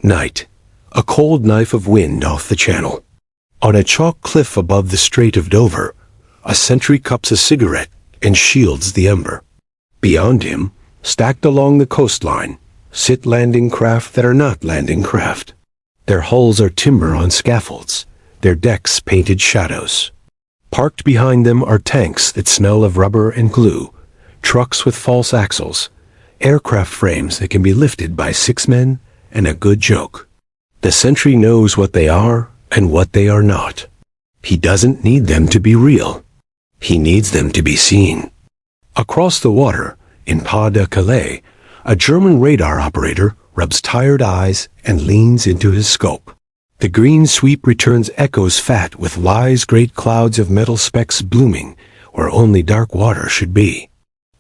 Night. A cold knife of wind off the channel. On a chalk cliff above the Strait of Dover, a sentry cups a cigarette and shields the ember. Beyond him, stacked along the coastline, sit landing craft that are not landing craft. Their hulls are timber on scaffolds, their decks painted shadows. Parked behind them are tanks that smell of rubber and glue, trucks with false axles, aircraft frames that can be lifted by 6 men, and a good joke. The sentry knows what they are and what they are not. He doesn't need them to be real. He needs them to be seen. Across the water, in Pas de Calais, a German radar operator rubs tired eyes and leans into his scope. The green sweep returns echoes fat with wise great clouds of metal specks blooming where only dark water should be.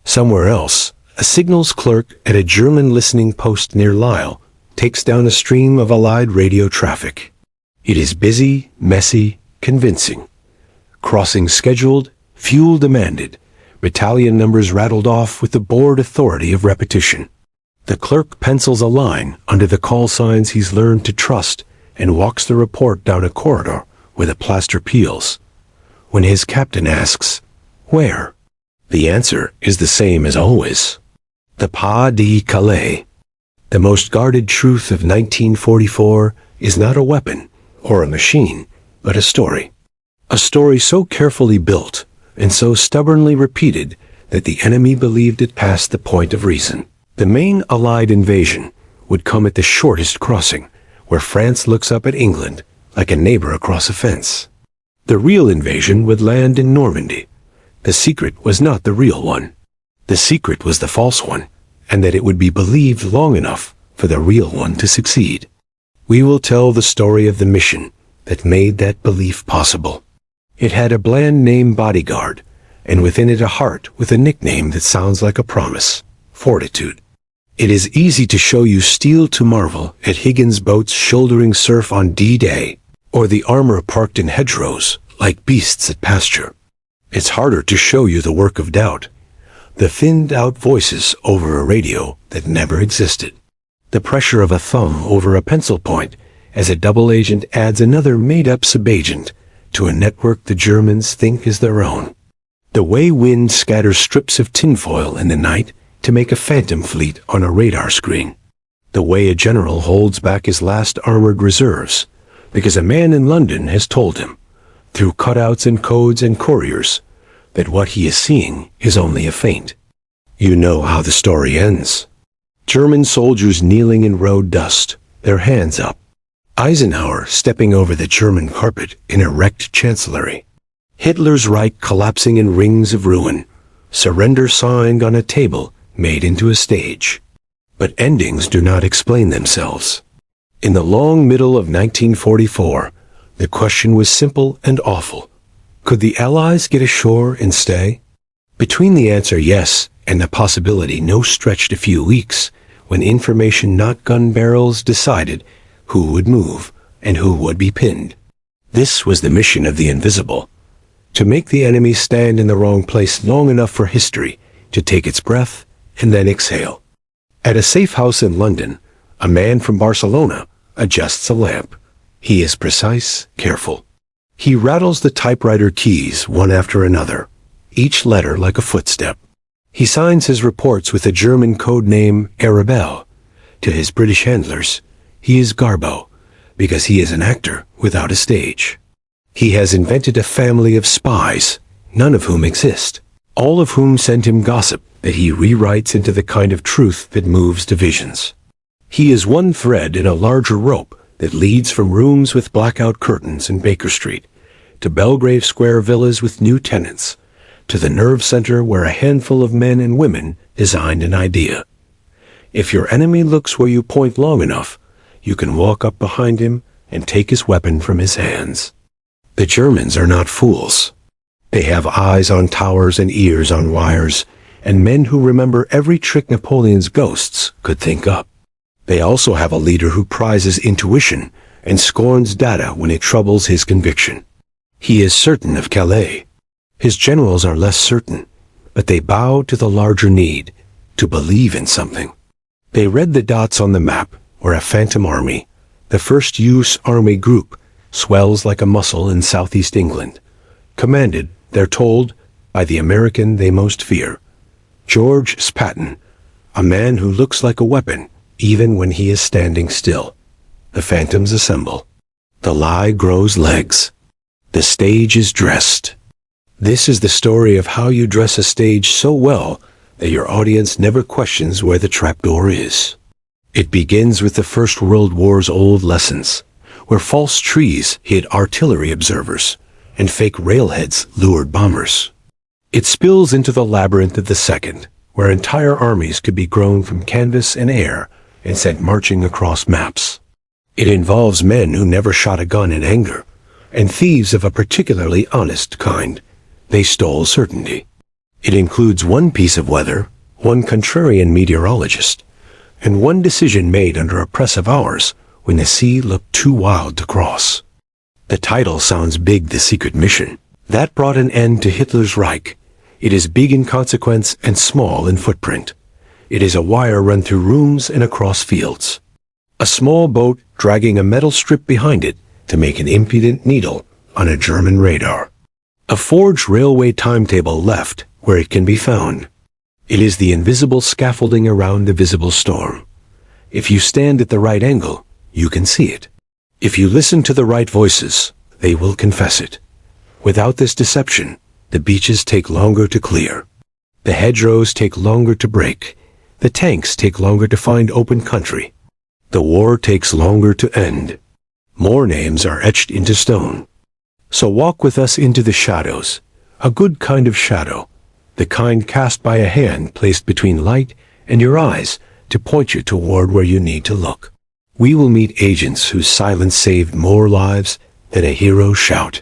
Somewhere else, a signals clerk at a German listening post near Lille takes down a stream of Allied radio traffic. It is busy, messy, convincing. Crossing scheduled, fuel demanded, battalion numbers rattled off with the bored authority of repetition. The clerk pencils a line under the call signs he's learned to trust and walks the report down a corridor where the plaster peels. When his captain asks, "Where?" the answer is the same as always. The Pas de Calais. The most guarded truth of 1944 is not a weapon or a machine, but a story. A story so carefully built and so stubbornly repeated that the enemy believed it past the point of reason. The main Allied invasion would come at the shortest crossing, where France looks up at England like a neighbor across a fence. The real invasion would land in Normandy. The secret was not the real one. The secret was the false one, and that it would be believed long enough for the real one to succeed. We will tell the story of the mission that made that belief possible. It had a bland name, Bodyguard, and within it a heart with a nickname that sounds like a promise, Fortitude. It is easy to show you steel to marvel at Higgins boats shouldering surf on D-Day, or the armor parked in hedgerows like beasts at pasture. It's harder to show you the work of doubt, the thinned-out voices over a radio that never existed, the pressure of a thumb over a pencil point as a double agent adds another made-up subagent to a network the Germans think is their own, the way wind scatters strips of tinfoil in the night to make a phantom fleet on a radar screen, the way a general holds back his last armored reserves because a man in London has told him, through cutouts and codes and couriers, that what he is seeing is only a feint. You know how the story ends. German soldiers kneeling in road dust, their hands up. Eisenhower stepping over the German carpet in a wrecked chancellery. Hitler's Reich collapsing in rings of ruin. Surrender signed on a table made into a stage. But endings do not explain themselves. In the long middle of 1944, the question was simple and awful. Could the Allies get ashore and stay? Between the answer yes and the possibility no stretched a few weeks, when information not gun barrels decided who would move and who would be pinned. This was the mission of the invisible. To make the enemy stand in the wrong place long enough for history to take its breath and then exhale. At a safe house in London, a man from Barcelona adjusts a lamp. He is precise, careful. He rattles the typewriter keys one after another, each letter like a footstep. He signs his reports with a German code name, Arabelle. To his British handlers, he is GARBO, because he is an actor without a stage. He has invented a family of spies, none of whom exist, all of whom send him gossip that he rewrites into the kind of truth that moves divisions. He is one thread in a larger rope that leads from rooms with blackout curtains in Baker Street, to Belgrave Square villas with new tenants, to the nerve center where a handful of men and women designed an idea. If your enemy looks where you point long enough, you can walk up behind him and take his weapon from his hands. The Germans are not fools. They have eyes on towers and ears on wires, and men who remember every trick Napoleon's ghosts could think up. They also have a leader who prizes intuition and scorns data when it troubles his conviction. He is certain of Calais. His generals are less certain, but they bow to the larger need, to believe in something. They read the dots on the map where a phantom army, The first U.S. Army group swells like a muscle in southeast England, commanded, they're told, by the American they most fear, George Patton, a man who looks like a weapon even when he is standing still. The phantoms assemble. The lie grows legs. The stage is dressed. This is the story of how you dress a stage so well that your audience never questions where the trapdoor is. It begins with the First World War's old lessons, where false trees hid artillery observers and fake railheads lured bombers. It spills into the labyrinth of the Second, where entire armies could be grown from canvas and air and sent marching across maps. It involves men who never shot a gun in anger, and thieves of a particularly honest kind. They stole certainty. It includes one piece of weather, one contrarian meteorologist, and one decision made under a press of hours when the sea looked too wild to cross. The title sounds big, The Secret Mission. That brought an end to Hitler's Reich. It is big in consequence and small in footprint. It is a wire run through rooms and across fields. A small boat dragging a metal strip behind it to make an impudent needle on a German radar. A forged railway timetable left where it can be found. It is the invisible scaffolding around the visible storm. If you stand at the right angle, you can see it. If you listen to the right voices, they will confess it. Without this deception, the beaches take longer to clear. The hedgerows take longer to break. The tanks take longer to find open country. The war takes longer to end. More names are etched into stone. So walk with us into the shadows, a good kind of shadow, the kind cast by a hand placed between light and your eyes to point you toward where you need to look. We will meet agents whose silence saved more lives than a hero's shout.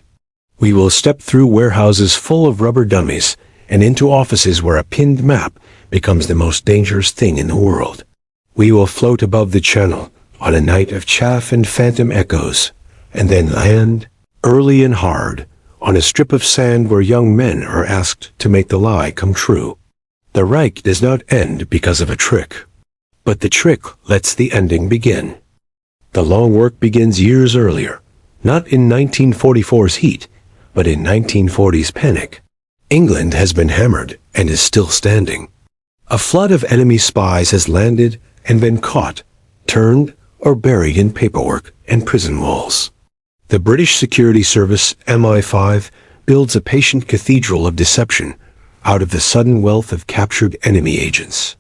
We will step through warehouses full of rubber dummies and into offices where a pinned map becomes the most dangerous thing in the world. We will float above the channel on a night of chaff and phantom echoes, and then land, early and hard, on a strip of sand where young men are asked to make the lie come true. The Reich does not end because of a trick, but the trick lets the ending begin. The long work begins years earlier, not in 1944's heat, but in 1940's panic. England has been hammered and is still standing. A flood of enemy spies has landed and been caught, turned, or buried in paperwork and prison walls. The British Security Service, MI5, builds a patient cathedral of deception out of the sudden wealth of captured enemy agents.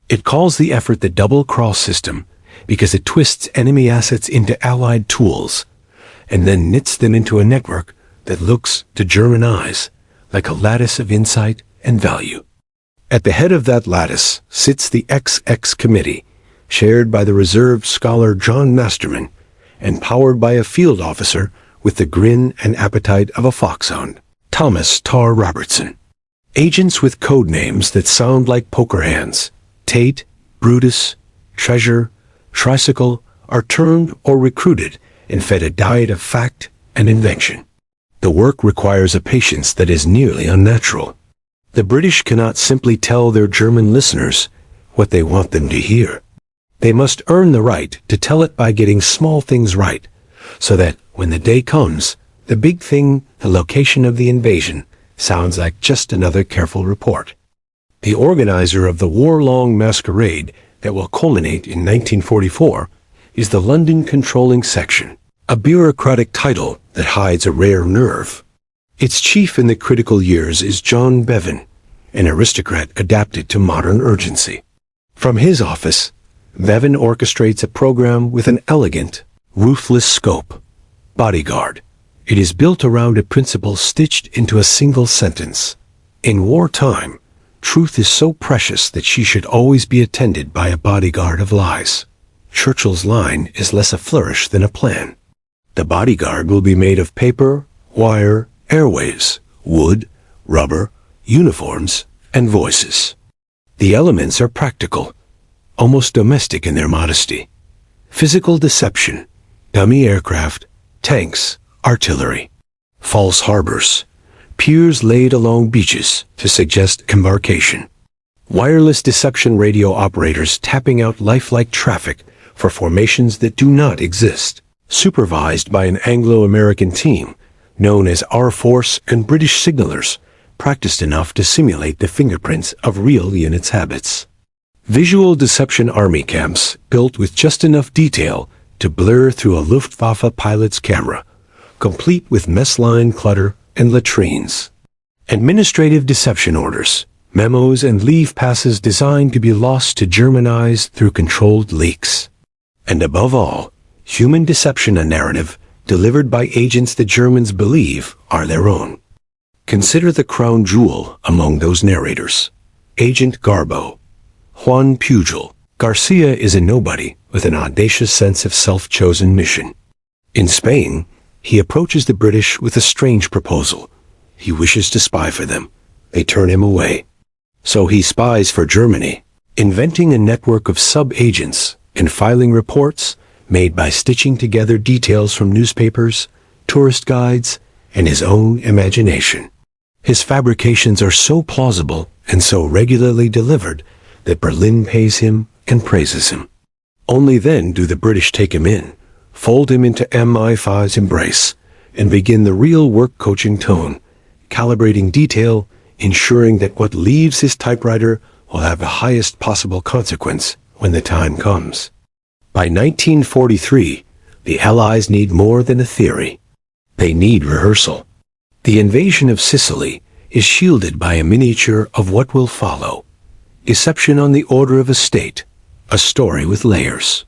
It calls the effort the double-cross system because it twists enemy assets into allied tools and then knits them into a network that looks, to German eyes, like a lattice of insight and value. At the head of that lattice sits the XX Committee, chaired by the reserved scholar John Masterman, and powered by a field officer with the grin and appetite of a foxhound, Thomas Tarr Robertson. Agents with code names that sound like poker hands, Tate, Brutus, Treasure, Tricycle, are turned or recruited and fed a diet of fact and invention. The work requires a patience that is nearly unnatural. The British cannot simply tell their German listeners what they want them to hear. They must earn the right to tell it by getting small things right, so that when the day comes, the big thing, the location of the invasion, sounds like just another careful report. The organizer of the war-long masquerade that will culminate in 1944 is the London Controlling Section, a bureaucratic title that hides a rare nerve. Its chief in the critical years is John Bevan, an aristocrat adapted to modern urgency. From his office, Bevan orchestrates a program with an elegant, ruthless scope. Bodyguard. It is built around a principle stitched into a single sentence. In wartime, truth is so precious that she should always be attended by a bodyguard of lies. Churchill's line is less a flourish than a plan. The bodyguard will be made of paper, wire, airwaves, wood, rubber, uniforms, and voices. The elements are practical, almost domestic in their modesty. Physical deception, dummy aircraft, tanks, artillery, false harbors, piers laid along beaches to suggest embarkation, wireless deception radio operators tapping out lifelike traffic for formations that do not exist, supervised by an Anglo-American team known as our force and British signalers, practiced enough to simulate the fingerprints of real units' habits. Visual deception army camps built with just enough detail to blur through a Luftwaffe pilot's camera, complete with mess line clutter and latrines. Administrative deception orders, memos and leave passes designed to be lost to German eyes through controlled leaks. And above all, human deception, a narrative delivered by agents the Germans believe are their own. Consider the crown jewel among those narrators, Agent Garbo. Juan Pujol. Garcia is a nobody with an audacious sense of self-chosen mission. In Spain, he approaches the British with a strange proposal. He wishes to spy for them. They turn him away. So he spies for Germany, inventing a network of sub-agents and filing reports made by stitching together details from newspapers, tourist guides, and his own imagination. His fabrications are so plausible and so regularly delivered that Berlin pays him and praises him. Only then do the British take him in, fold him into MI5's embrace, and begin the real work-coaching tone, calibrating detail, ensuring that what leaves his typewriter will have the highest possible consequence when the time comes. By 1943, the Allies need more than a theory. They need rehearsal. The invasion of Sicily is shielded by a miniature of what will follow. Deception on the order of a state, a story with layers.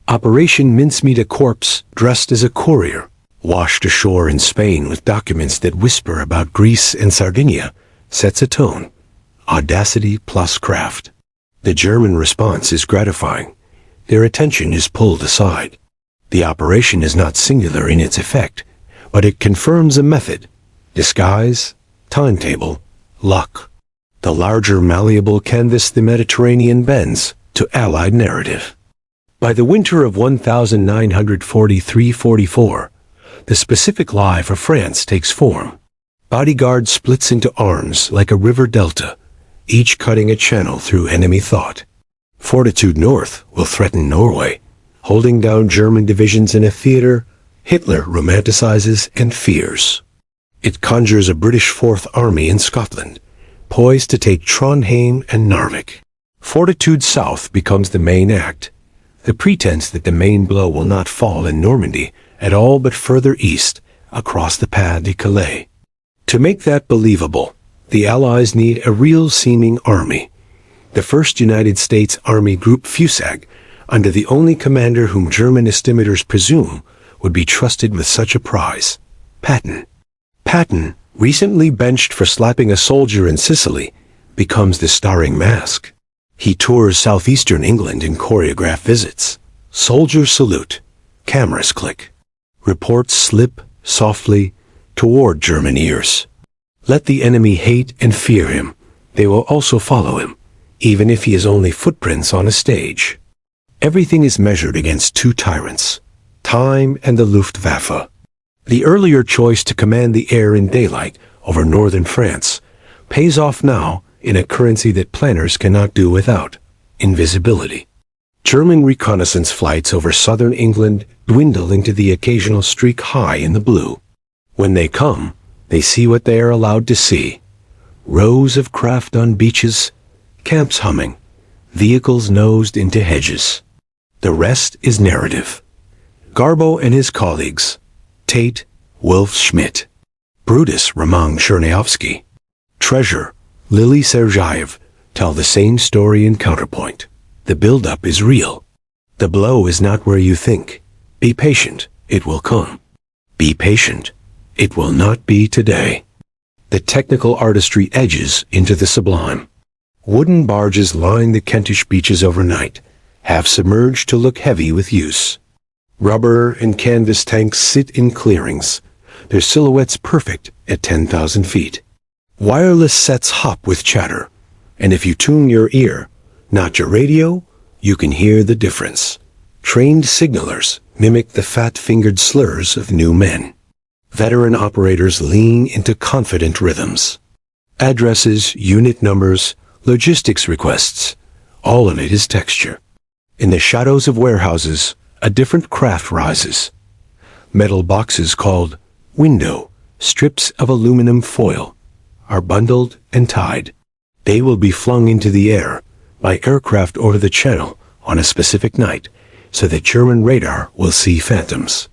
Operation Mincemeat, a corpse dressed as a courier, washed ashore in Spain with documents that whisper about Greece and Sardinia, sets a tone. Audacity plus craft. The German response is gratifying. Their attention is pulled aside. The operation is not singular in its effect, but it confirms a method. Disguise, timetable, luck. The larger malleable canvas the Mediterranean bends to Allied narrative. By the winter of 1943-44, the specific lie for France takes form. Bodyguard splits into arms like a river delta, each cutting a channel through enemy thought. Fortitude North will threaten Norway, holding down German divisions in a theater Hitler romanticizes and fears. It conjures a British Fourth Army in Scotland, poised to take Trondheim and Narvik. Fortitude South becomes the main act, the pretense that the main blow will not fall in Normandy at all but further east, across the Pas de Calais. To make that believable, the Allies need a real-seeming army. The 1st United States Army Group FUSAG, under the only commander whom German estimators presume would be trusted with such a prize, Patton. Patton, recently benched for slapping a soldier in Sicily, becomes the starring mask. He tours southeastern England in choreographed visits. Soldiers salute, cameras click. Reports slip softly toward German ears. Let the enemy hate and fear him. They will also follow him, even if he is only footprints on a stage. Everything is measured against two tyrants, time and the Luftwaffe. The earlier choice to command the air in daylight over northern France pays off now in a currency that planners cannot do without: invisibility. German reconnaissance flights over southern England dwindle into the occasional streak high in the blue. When they come, they see what they are allowed to see. Rows of craft on beaches, camps humming, vehicles nosed into hedges. The rest is narrative. Garbo and his colleagues, Tate, Wolf Schmidt, Brutus Ramon Chernyavsky, Treasure, Lily Sergeyev, tell the same story in counterpoint. The build-up is real. The blow is not where you think. Be patient, it will come. Be patient, it will not be today. The technical artistry edges into the sublime. Wooden barges line the Kentish beaches overnight, half submerged to look heavy with use. Rubber and canvas tanks sit in clearings, their silhouettes perfect at 10,000 feet. Wireless sets hop with chatter, and if you tune your ear, not your radio, you can hear the difference. Trained signalers mimic the fat-fingered slurs of new men. Veteran operators lean into confident rhythms. Addresses, unit numbers, logistics requests, all of it is texture. In the shadows of warehouses, a different craft rises. Metal boxes called window, strips of aluminum foil, are bundled and tied. They will be flung into the air by aircraft over the channel on a specific night, so that German radar will see phantoms.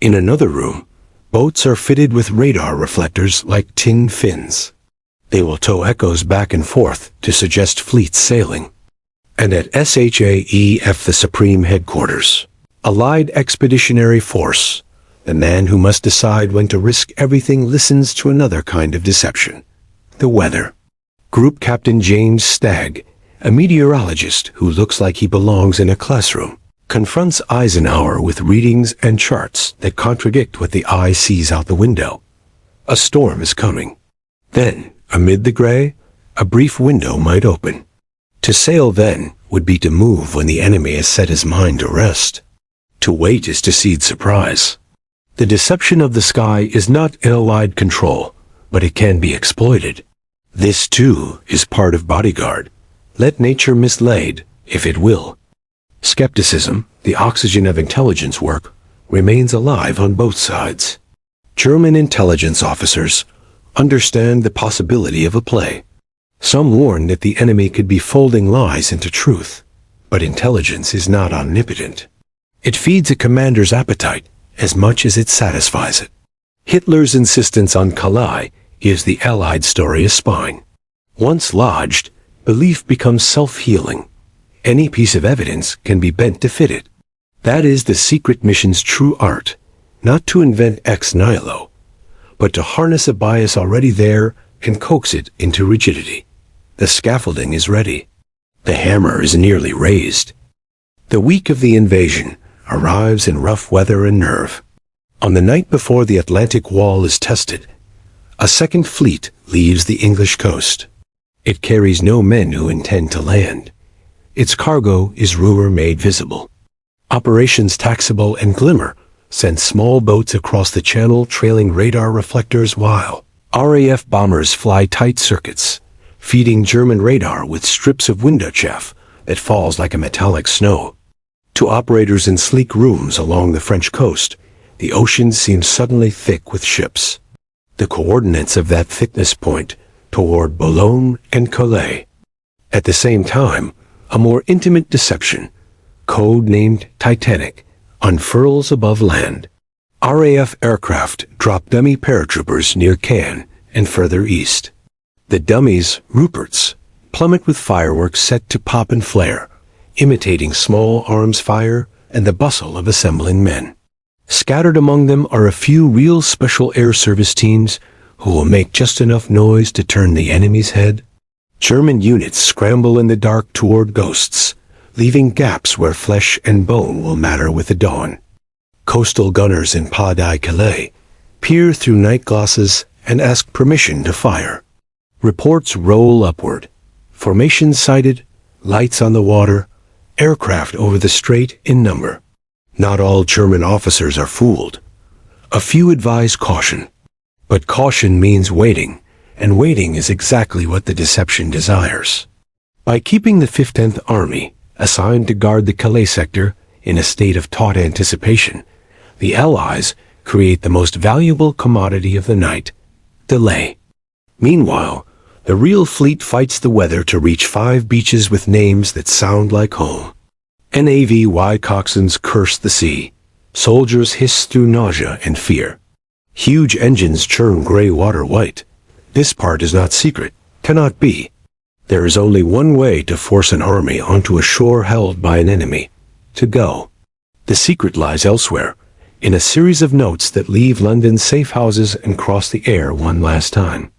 In another room, boats are fitted with radar reflectors like tin fins. They will tow echoes back and forth to suggest fleets sailing. And at SHAEF, the Supreme Headquarters, Allied Expeditionary Force, the man who must decide when to risk everything listens to another kind of deception: the weather. Group Captain James Stagg, a meteorologist who looks like he belongs in a classroom, confronts Eisenhower with readings and charts that contradict what the eye sees out the window. A storm is coming. Then, amid the gray, a brief window might open. To sail then would be to move when the enemy has set his mind to rest. To wait is to seed surprise. The deception of the sky is not in Allied control, but it can be exploited. This, too, is part of Bodyguard. Let nature mislead, if it will. Skepticism, the oxygen of intelligence work, remains alive on both sides. German intelligence officers understand the possibility of a play. Some warn that the enemy could be folding lies into truth, but intelligence is not omnipotent. It feeds a commander's appetite as much as it satisfies it. Hitler's insistence on Calais gives the Allied story a spine. Once lodged, belief becomes self-healing. Any piece of evidence can be bent to fit it. That is the secret mission's true art, not to invent ex nihilo, but to harness a bias already there and coax it into rigidity. The scaffolding is ready. The hammer is nearly raised. The week of the invasion arrives in rough weather and nerve. On the night before the Atlantic Wall is tested, a second fleet leaves the English coast. It carries no men who intend to land. Its cargo is rumor made visible. Operations Taxable and Glimmer send small boats across the channel trailing radar reflectors while RAF bombers fly tight circuits, feeding German radar with strips of window chaff that falls like a metallic snow. To operators in sleek rooms along the French coast, the ocean seems suddenly thick with ships. The coordinates of that thickness point toward Boulogne and Calais. At the same time, a more intimate deception, code-named Titanic, unfurls above land. RAF aircraft drop dummy paratroopers near Cannes and further east. The dummies, Ruperts, plummet with fireworks set to pop and flare, imitating small arms fire and the bustle of assembling men. Scattered among them are a few real special air service teams who will make just enough noise to turn the enemy's head. German units scramble in the dark toward ghosts, leaving gaps where flesh and bone will matter with the dawn. Coastal gunners in Pas de Calais peer through night glasses and ask permission to fire. Reports roll upward. Formations sighted, lights on the water, aircraft over the strait in number. Not all German officers are fooled. A few advise caution. But caution means waiting, and waiting is exactly what the deception desires. By keeping the 15th Army, assigned to guard the Calais sector, in a state of taut anticipation, the Allies create the most valuable commodity of the night: delay. Meanwhile, the real fleet fights the weather to reach 5 beaches with names that sound like home. NAVY coxswains curse the sea. Soldiers hiss through nausea and fear. Huge engines churn gray water white. This part is not secret, cannot be. There is only one way to force an army onto a shore held by an enemy: to go. The secret lies elsewhere, in a series of notes that leave London's safe houses and cross the air one last time.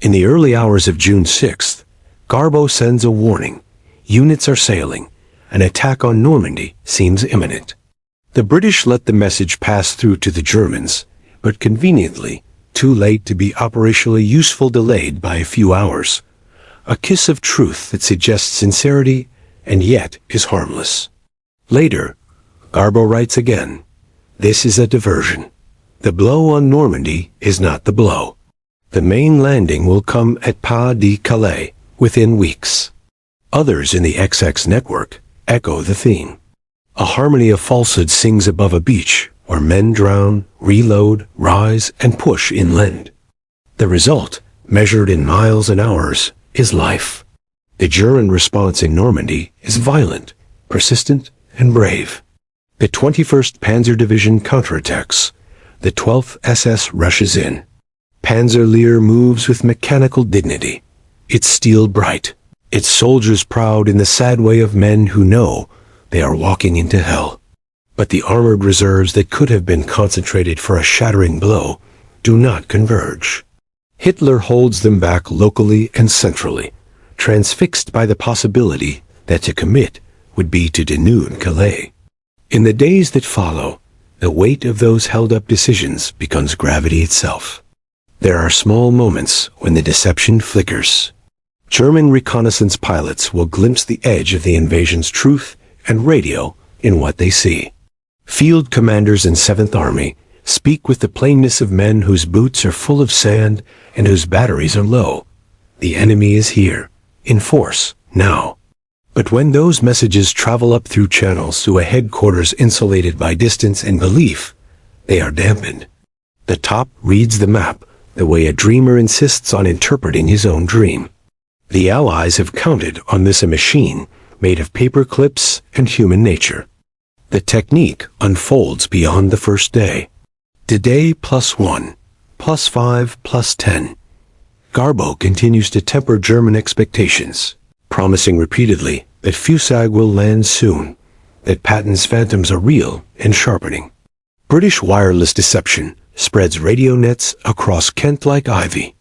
In the early hours of June 6th, GARBO sends a warning. Units are sailing. An attack on Normandy seems imminent. The British let the message pass through to the Germans, but conveniently, too late to be operationally useful, delayed by a few hours. A kiss of truth that suggests sincerity and yet is harmless. Later, GARBO writes again. This is a diversion. The blow on Normandy is not the blow. The main landing will come at Pas de Calais within weeks. Others in the XX network echo the theme. A harmony of falsehood sings above a beach where men drown, reload, rise, and push inland. The result, measured in miles and hours, is life. The German response in Normandy is violent, persistent, and brave. The 21st Panzer Division counterattacks. The 12th SS rushes in. Panzerlehr moves with mechanical dignity, its steel bright, its soldiers proud in the sad way of men who know they are walking into hell. But the armored reserves that could have been concentrated for a shattering blow do not converge. Hitler holds them back locally and centrally, transfixed by the possibility that to commit would be to denude Calais. In the days that follow, the weight of those held-up decisions becomes gravity itself. There are small moments when the deception flickers. German reconnaissance pilots will glimpse the edge of the invasion's truth and radio in what they see. Field commanders in 7th Army speak with the plainness of men whose boots are full of sand and whose batteries are low. The enemy is here, in force, now. But when those messages travel up through channels to a headquarters insulated by distance and belief, they are dampened. The top reads the map the way a dreamer insists on interpreting his own dream. The Allies have counted on this a machine made of paper clips and human nature. The technique unfolds beyond the first day. Today +1, +5, +10. GARBO continues to temper German expectations, promising repeatedly that FUSAG will land soon, that Patton's phantoms are real and sharpening. British wireless deception spreads radio nets across Kent like ivy.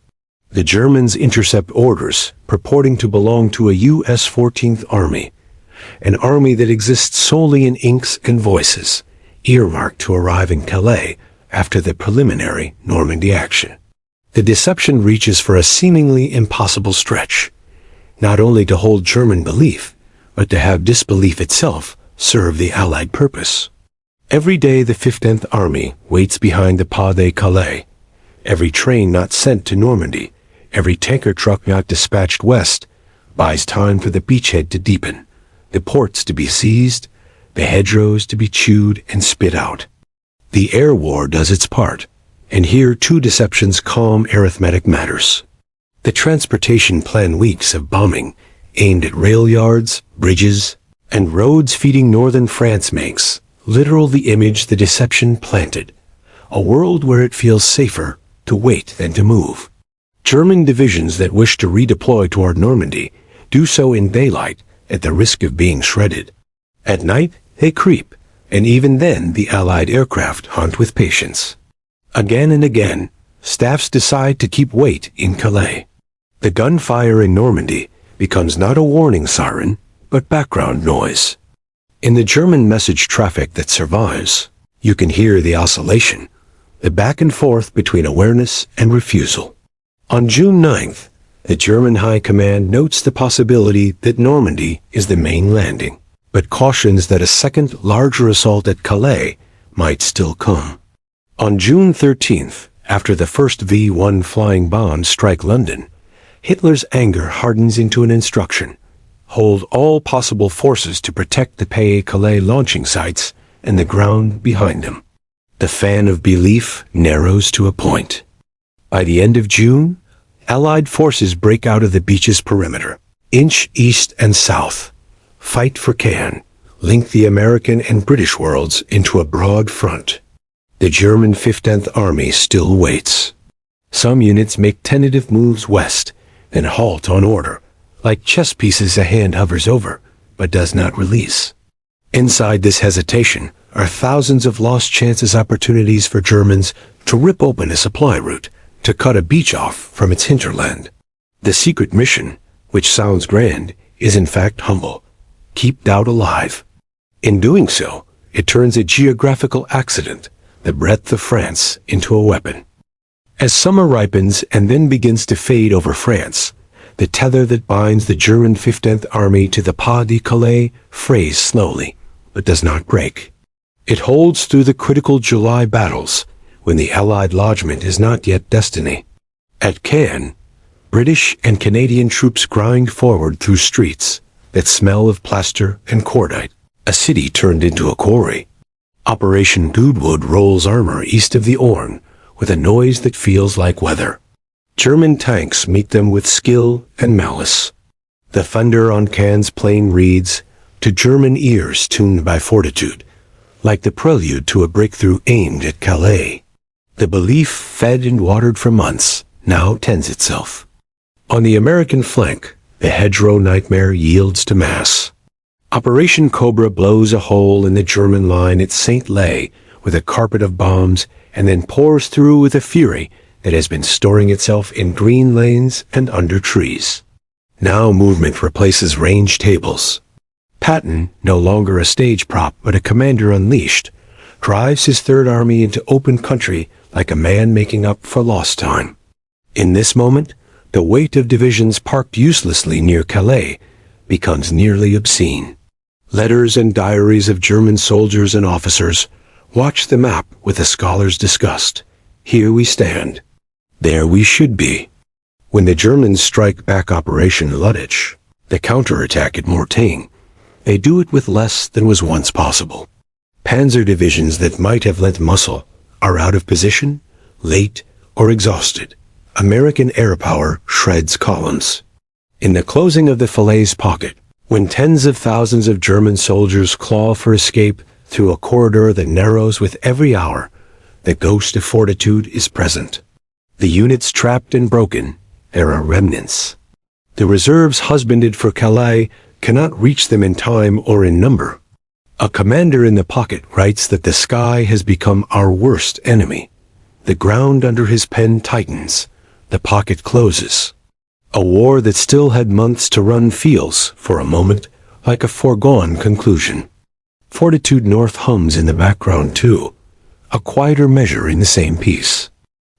The Germans intercept orders purporting to belong to a U.S. 14th Army, an army that exists solely in inks and voices, earmarked to arrive in Calais after the preliminary Normandy action. The deception reaches for a seemingly impossible stretch, not only to hold German belief, but to have disbelief itself serve the Allied purpose. Every day the 15th Army waits behind the Pas de Calais. Every train not sent to Normandy, every tanker truck not dispatched west, buys time for the beachhead to deepen, the ports to be seized, the hedgerows to be chewed and spit out. The air war does its part, and here two deceptions calm arithmetic matters. The transportation plan weeks of bombing aimed at rail yards, bridges, and roads feeding northern France makes literal the image the deception planted, a world where it feels safer to wait than to move. German divisions that wish to redeploy toward Normandy do so in daylight at the risk of being shredded. At night, they creep, and even then the Allied aircraft hunt with patience. Again and again, staffs decide to keep wait in Calais. The gunfire in Normandy becomes not a warning siren, but background noise. In the German message traffic that survives, you can hear the oscillation, the back and forth between awareness and refusal. On June 9th, the German High Command notes the possibility that Normandy is the main landing, but cautions that a second, larger assault at Calais might still come. On June 13th, after the first V-1 flying bombs strike London, Hitler's anger hardens into an instruction: hold all possible forces to protect the Pas de Calais launching sites and the ground behind them. The fan of belief narrows to a point. By the end of June, Allied forces break out of the beach's perimeter, inch east and south, fight for Caen, link the American and British worlds into a broad front. The German 15th Army still waits. Some units make tentative moves west, then halt on order, like chess pieces a hand hovers over, but does not release. Inside this hesitation are thousands of lost chances, opportunities for Germans to rip open a supply route, to cut a beach off from its hinterland. The secret mission, which sounds grand, is in fact humble: keep doubt alive. In doing so, it turns a geographical accident, the breadth of France, into a weapon. As summer ripens and then begins to fade over France, the tether that binds the German 15th Army to the Pas de Calais frays slowly, but does not break. It holds through the critical July battles, when the Allied lodgment is not yet destiny. At Caen, British and Canadian troops grind forward through streets, that smell of plaster and cordite. A city turned into a quarry. Operation BODYGUARD rolls armor east of the Orne with a noise that feels like weather. German tanks meet them with skill and malice. The thunder on Cannes plain reads, to German ears tuned by Fortitude, like the prelude to a breakthrough aimed at Calais. The belief, fed and watered for months, now tends itself. On the American flank, the hedgerow nightmare yields to mass. Operation Cobra blows a hole in the German line at St. Lay with a carpet of bombs and then pours through with a fury that has been storing itself in green lanes and under trees. Now movement replaces range tables. Patton, no longer a stage prop but a commander unleashed, drives his Third Army into open country like a man making up for lost time. In this moment, the weight of divisions parked uselessly near Calais becomes nearly obscene. Letters and diaries of German soldiers and officers watch the map with a scholar's disgust. Here we stand. There we should be. When the Germans strike back Operation Luttich, the counterattack at Mortain, they do it with less than was once possible. Panzer divisions that might have lent muscle are out of position, late, or exhausted. American air power shreds columns. In the closing of the Falaise pocket, when tens of thousands of German soldiers claw for escape through a corridor that narrows with every hour, the ghost of Fortitude is present. The units trapped and broken, there are remnants. The reserves husbanded for Calais cannot reach them in time or in number. A commander in the pocket writes that the sky has become our worst enemy. The ground under his pen tightens. The pocket closes. A war that still had months to run feels, for a moment, like a foregone conclusion. Fortitude North hums in the background too, a quieter measure in the same piece.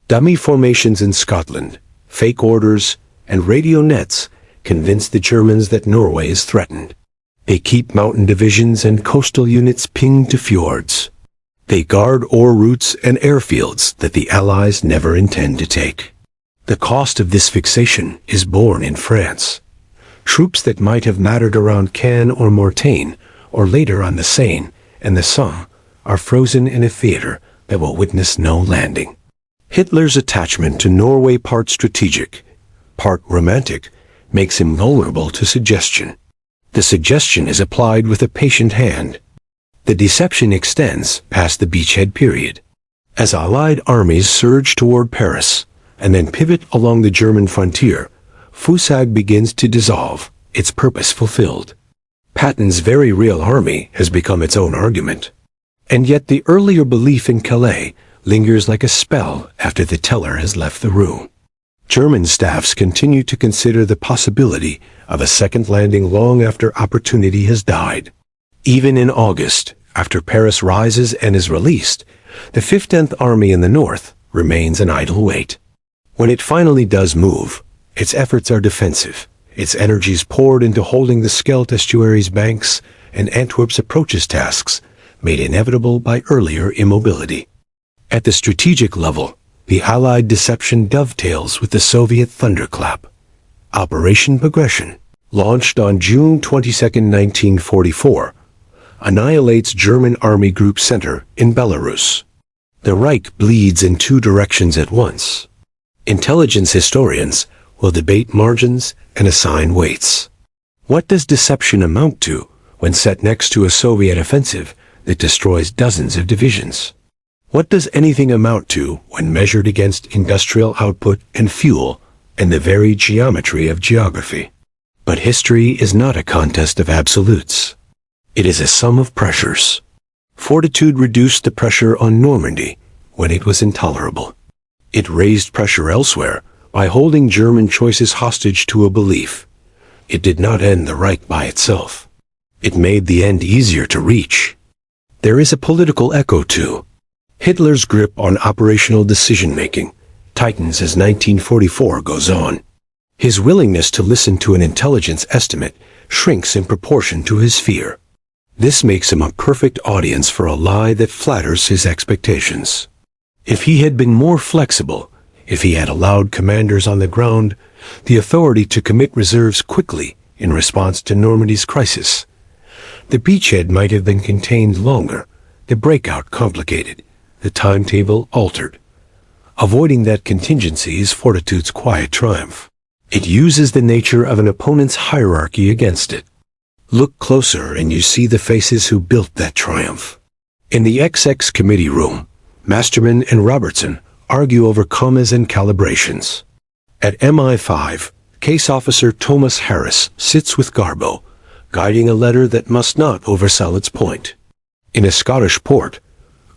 Dummy formations in Scotland, fake orders, and radio nets convince the Germans that Norway is threatened. They keep mountain divisions and coastal units pinged to fjords. They guard ore routes and airfields that the Allies never intend to take. The cost of this fixation is borne in France. Troops that might have mattered around Cannes or Mortain, or later on the Seine and the Somme, are frozen in a theater that will witness no landing. Hitler's attachment to Norway, part strategic, part romantic, makes him vulnerable to suggestion. The suggestion is applied with a patient hand. The deception extends past the beachhead period. As Allied armies surge toward Paris and then pivot along the German frontier, FUSAG begins to dissolve, its purpose fulfilled. Patton's very real army has become its own argument. And yet the earlier belief in Calais lingers like a spell after the teller has left the room. German staffs continue to consider the possibility of a second landing long after opportunity has died. Even in August, after Paris rises and is released, the 15th Army in the north remains an idle weight. When it finally does move, its efforts are defensive, its energies poured into holding the Scheldt estuary's banks and Antwerp's approaches tasks made inevitable by earlier immobility. At the strategic level, the Allied deception dovetails with the Soviet thunderclap. Operation Progression, launched on June 22, 1944, annihilates German Army Group Center in Belarus. The Reich bleeds in two directions at once. Intelligence historians will debate margins and assign weights. What does deception amount to when set next to a Soviet offensive that destroys dozens of divisions? What does anything amount to when measured against industrial output and fuel and the very geometry of geography? But history is not a contest of absolutes. It is a sum of pressures. Fortitude reduced the pressure on Normandy when it was intolerable. It raised pressure elsewhere by holding German choices hostage to a belief. It did not end the Reich by itself. It made the end easier to reach. There is a political echo too. Hitler's grip on operational decision-making tightens as 1944 goes on. His willingness to listen to an intelligence estimate shrinks in proportion to his fear. This makes him a perfect audience for a lie that flatters his expectations. If he had been more flexible, if he had allowed commanders on the ground the authority to commit reserves quickly in response to Normandy's crisis. The beachhead might have been contained longer, the breakout complicated, the timetable altered. Avoiding that contingency is Fortitude's quiet triumph. It uses the nature of an opponent's hierarchy against it. Look closer and you see the faces who built that triumph. In the XX committee room, Masterman and Robertson argue over commas and calibrations. At MI5, Case Officer Thomas Harris sits with GARBO, guiding a letter that must not oversell its point. In a Scottish port,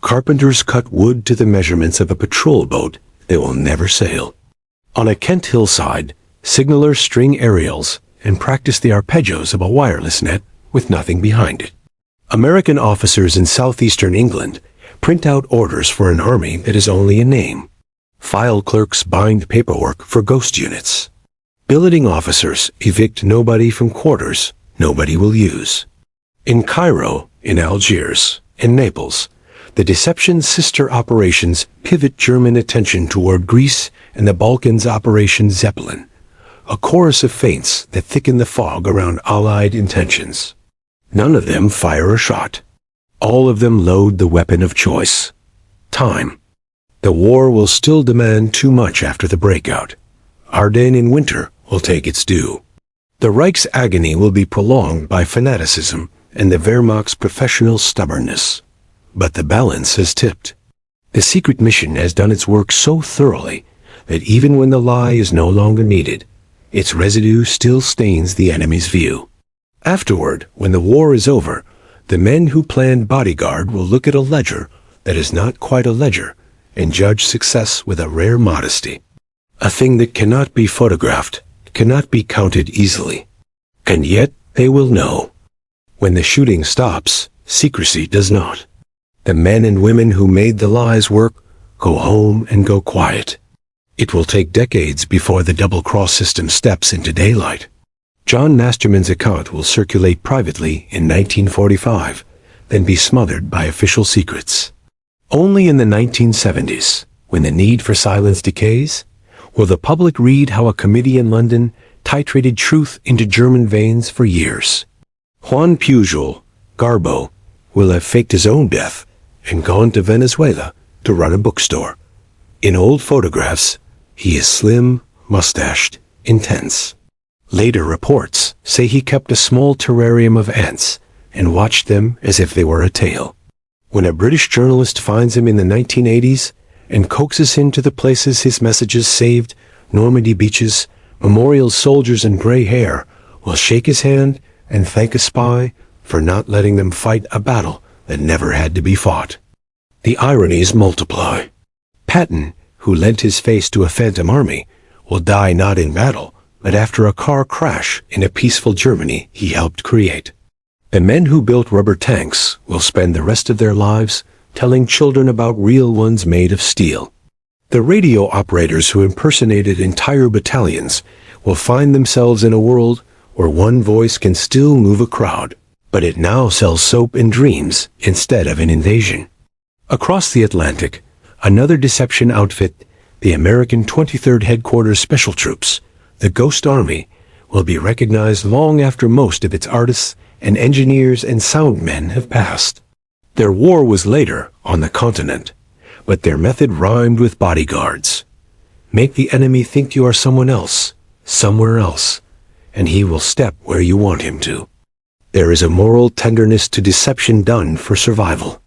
carpenters cut wood to the measurements of a patrol boat that will never sail. On a Kent hillside, signalers string aerials and practice the arpeggios of a wireless net with nothing behind it. American officers in southeastern England print out orders for an army that is only a name. File clerks bind paperwork for ghost units. Billeting officers evict nobody from quarters nobody will use. In Cairo, in Algiers, in Naples, the Deception's sister operations pivot German attention toward Greece and the Balkans Operation Zeppelin, a chorus of feints that thicken the fog around Allied intentions. None of them fire a shot. All of them load the weapon of choice: time. The war will still demand too much after the breakout. Ardennes in winter will take its due. The Reich's agony will be prolonged by fanaticism and the Wehrmacht's professional stubbornness. But the balance has tipped. The secret mission has done its work so thoroughly that even when the lie is no longer needed, its residue still stains the enemy's view. Afterward, when the war is over, the men who planned Bodyguard will look at a ledger that is not quite a ledger and judge success with a rare modesty. A thing that cannot be photographed, cannot be counted easily. And yet they will know. When the shooting stops, secrecy does not. The men and women who made the lies work go home and go quiet. It will take decades before the double-cross system steps into daylight. John Masterman's account will circulate privately in 1945, then be smothered by official secrets. Only in the 1970s, when the need for silence decays, will the public read how a committee in London titrated truth into German veins for years. Juan Pujol, GARBO, will have faked his own death and gone to Venezuela to run a bookstore. In old photographs, he is slim, mustached, intense. Later reports say he kept a small terrarium of ants and watched them as if they were a tail. When a British journalist finds him in the 1980s and coaxes him to the places his messages saved, Normandy beaches, memorial soldiers and gray hair, will shake his hand and thank a spy for not letting them fight a battle that never had to be fought. The ironies multiply. Patton, who lent his face to a phantom army, will die not in battle, but after a car crash in a peaceful Germany he helped create. The men who built rubber tanks will spend the rest of their lives telling children about real ones made of steel. The radio operators who impersonated entire battalions will find themselves in a world where one voice can still move a crowd, but it now sells soap and dreams instead of an invasion. Across the Atlantic, another deception outfit, the American 23rd Headquarters Special Troops, the Ghost Army, will be recognized long after most of its artists and engineers and sound men have passed. Their war was later on the continent, but their method rhymed with bodyguards. Make the enemy think you are someone else, somewhere else, and he will step where you want him to. There is a moral tenderness to deception done for survival.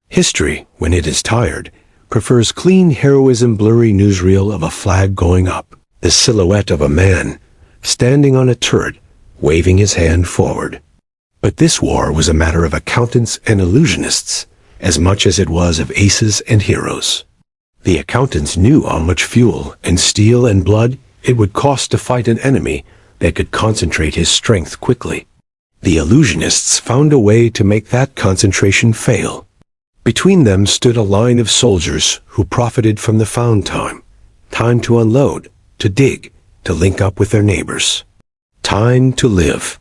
History, when it is tired, prefers clean heroism blurry newsreel of a flag going up, the silhouette of a man standing on a turret, waving his hand forward. But this war was a matter of accountants and illusionists, as much as it was of aces and heroes. The accountants knew how much fuel and steel and blood it would cost to fight an enemy that could concentrate his strength quickly. The illusionists found a way to make that concentration fail. Between them stood a line of soldiers who profited from the found time. Time to unload, to dig, to link up with their neighbors. Time to live.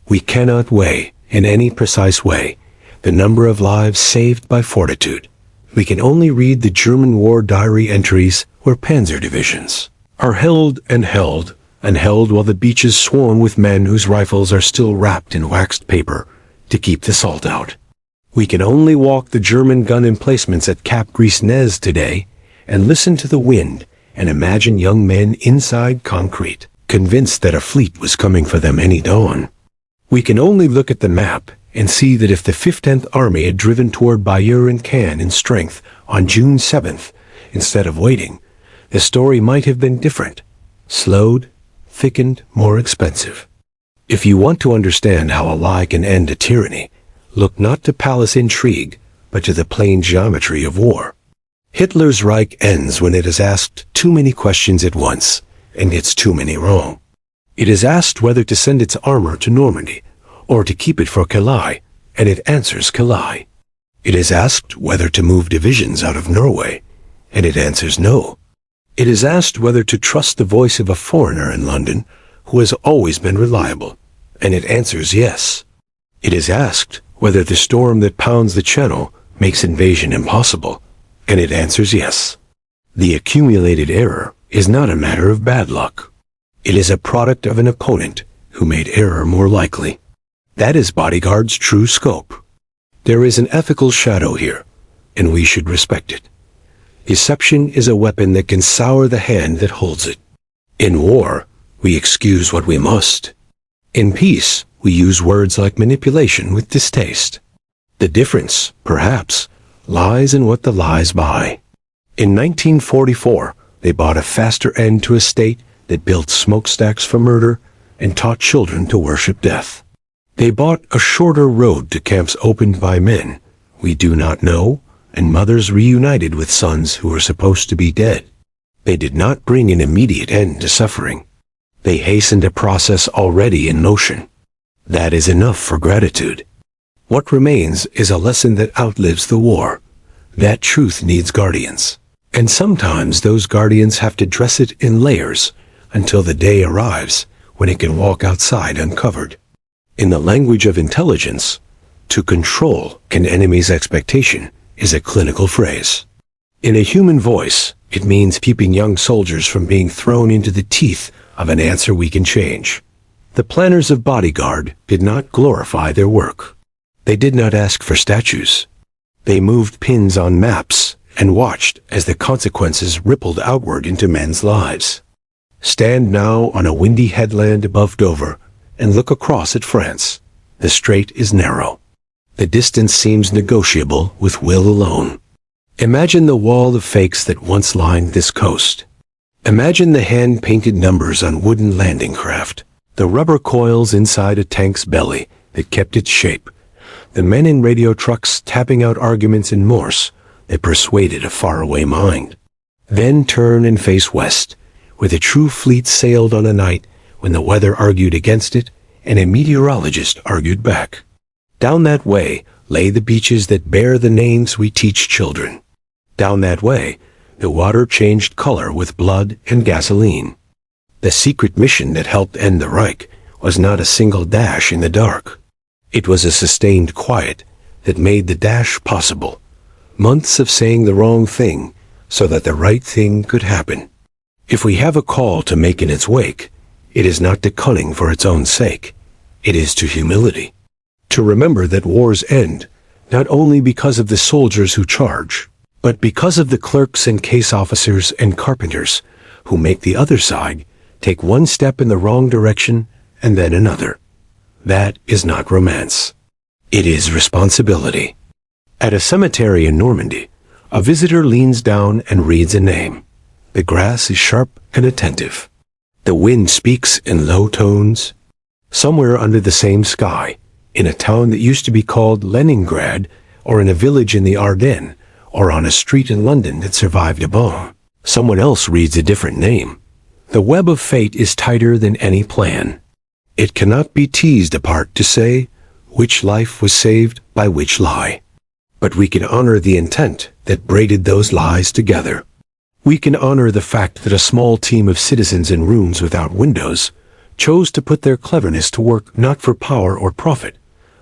We cannot weigh, in any precise way, the number of lives saved by Fortitude. We can only read the German war diary entries where panzer divisions are held and held while the beaches swarm with men whose rifles are still wrapped in waxed paper to keep the salt out. We can only walk the German gun emplacements at Cap Gris-Nez today and listen to the wind and imagine young men inside concrete, convinced that a fleet was coming for them any dawn. We can only look at the map and see that if the 15th Army had driven toward Bayeux and Caen in strength on June 7th, instead of waiting, the story might have been different, slowed, thickened, more expensive. If you want to understand how a lie can end a tyranny, look not to palace intrigue, but to the plain geometry of war. Hitler's Reich ends when it has asked too many questions at once, and gets too many wrong. It is asked whether to send its armor to Normandy, or to keep it for Calais, and it answers Calais. It is asked whether to move divisions out of Norway, and it answers no. It is asked whether to trust the voice of a foreigner in London, who has always been reliable, and it answers yes. It is asked whether the storm that pounds the Channel makes invasion impossible, and it answers yes. The accumulated error is not a matter of bad luck. It is a product of an opponent who made error more likely. That is Bodyguard's true scope. There is an ethical shadow here, and we should respect it. Deception is a weapon that can sour the hand that holds it. In war, we excuse what we must. In peace, we use words like manipulation with distaste. The difference, perhaps, lies in what the lies buy. In 1944, they bought a faster end to a state that built smokestacks for murder and taught children to worship death. They bought a shorter road to camps opened by men we do not know, and mothers reunited with sons who were supposed to be dead. They did not bring an immediate end to suffering. They hastened a process already in motion. That is enough for gratitude. What remains is a lesson that outlives the war. That truth needs guardians. And sometimes those guardians have to dress it in layers until the day arrives when it can walk outside uncovered. In the language of intelligence, to control an enemy's expectation is a clinical phrase. In a human voice, it means keeping young soldiers from being thrown into the teeth of an answer we can change. The planners of Bodyguard did not glorify their work. They did not ask for statues. They moved pins on maps and watched as the consequences rippled outward into men's lives. Stand now on a windy headland above Dover and look across at France. The strait is narrow. The distance seems negotiable with will alone. Imagine the wall of fakes that once lined this coast. Imagine the hand-painted numbers on wooden landing craft, the rubber coils inside a tank's belly that kept its shape, the men in radio trucks tapping out arguments in Morse that persuaded a faraway mind. Then turn and face west, where the true fleet sailed on a night when the weather argued against it and a meteorologist argued back. Down that way lay the beaches that bear the names we teach children. Down that way, the water changed color with blood and gasoline. The secret mission that helped end the Reich was not a single dash in the dark. It was a sustained quiet that made the dash possible. Months of saying the wrong thing so that the right thing could happen. If we have a call to make in its wake, it is not to cunning for its own sake. It is to humility. To remember that wars end, not only because of the soldiers who charge, but because of the clerks and case officers and carpenters who make the other side take one step in the wrong direction and then another. That is not romance. It is responsibility. At a cemetery in Normandy, a visitor leans down and reads a name. The grass is sharp and attentive. The wind speaks in low tones. Somewhere under the same sky, in a town that used to be called Leningrad, or in a village in the Ardennes, or on a street in London that survived a bomb, someone else reads a different name. The web of fate is tighter than any plan. It cannot be teased apart to say which life was saved by which lie. But we can honor the intent that braided those lies together. We can honor the fact that a small team of citizens in rooms without windows chose to put their cleverness to work not for power or profit,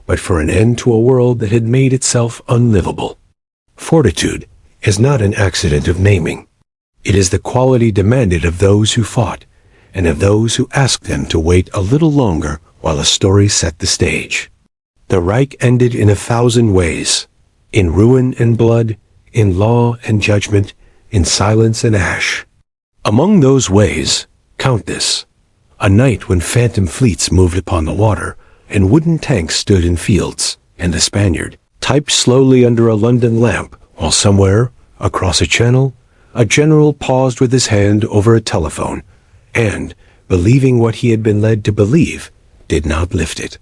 but for an end to a world that had made itself unlivable. Fortitude is not an accident of naming. It is the quality demanded of those who fought, and of those who asked them to wait a little longer while a story set the stage. The Reich ended in 1,000 ways, in ruin and blood, in law and judgment, in silence and ash. Among those ways, count this: a night when phantom fleets moved upon the water, and wooden tanks stood in fields, and a Spaniard typed slowly under a London lamp, while somewhere, across a channel, a general paused with his hand over a telephone, and, believing what he had been led to believe, did not lift it.